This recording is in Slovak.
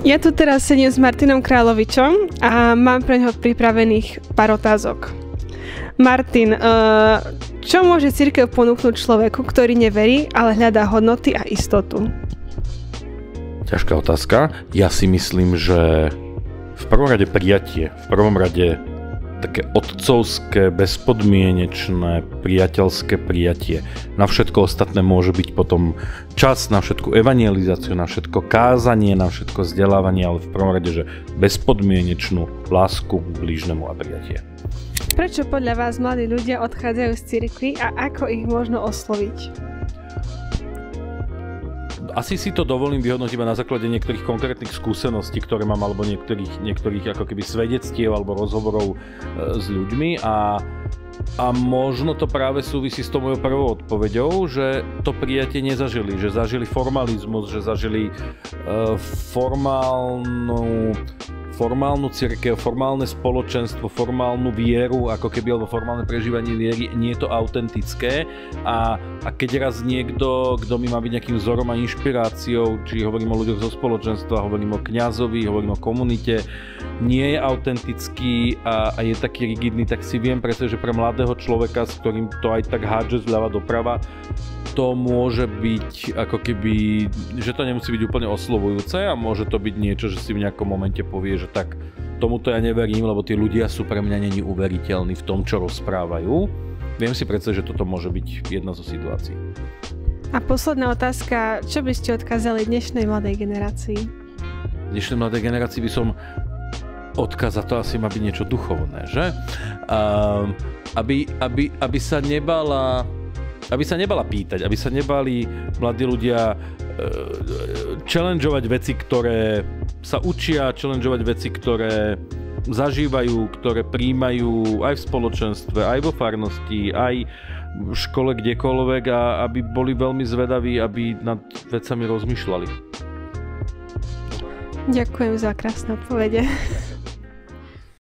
Ja tu teraz sedím s Martinom Kráľovičom a mám pre neho pripravených pár otázok. Martin, čo môže cirkev ponúknuť človeku, ktorý neverí, ale hľadá hodnoty a istotu? Ťažká otázka. Ja si myslím, že v prvom rade prijatie, v prvom rade také otcovské, bezpodmienečné, priateľské prijatie. Na všetko ostatné môže byť potom čas, na všetku evangelizáciu, na všetko kázanie, na všetko vzdelávanie, ale v prvom rade, že bezpodmienečnú lásku k blížnemu a prijatie. Prečo podľa vás mladí ľudia odchádzajú z cirkvi a ako ich možno osloviť? Asi si to dovolím vyhodnotiť iba na základe niektorých konkrétnych skúseností, ktoré mám, alebo niektorých ako keby svedectiev alebo rozhovorov s ľuďmi a možno to práve súvisí s tou mojou prvou odpoveďou, že to prijatie nezažili, že zažili formalizmus, že zažili formálnu cirkev, formálne spoločenstvo, formálnu vieru, ako keby, alebo formálne prežívanie viery, nie je to autentické a keď raz niekto, kto mi má byť nejakým vzorom a inšpiráciou, či hovorím o ľuďoch zo spoločenstva, hovorím o kňazovi, hovorím o komunite, nie je autentický a je taký rigidný, tak si viem predstaviť, že pre mladého človeka, s ktorým to aj tak hádže zľava doprava, to môže byť ako keby, že to nemusí byť úplne oslovujúce a môže to byť niečo, že si v nejakom momente povie, že tak tomuto ja neverím, lebo tí ľudia sú pre mňa není uveriteľní v tom, čo rozprávajú. Viem si predstaviť, že toto môže byť jedna zo situácií. A posledná otázka, čo by ste odkázali dnešnej mladej generácii? Dnešnej mladej generácii by som odkázal, to asi má byť niečo duchovné, že? Aby sa nebala pýtať, aby sa nebali mladí ľudia challengeovať veci, ktoré sa učia, challengeovať veci, ktoré zažívajú, ktoré príjmajú aj v spoločenstve, aj vo farnosti, aj v škole, kdekoľvek a aby boli veľmi zvedaví, aby nad vecami rozmýšľali. Ďakujem za krásne odpovede.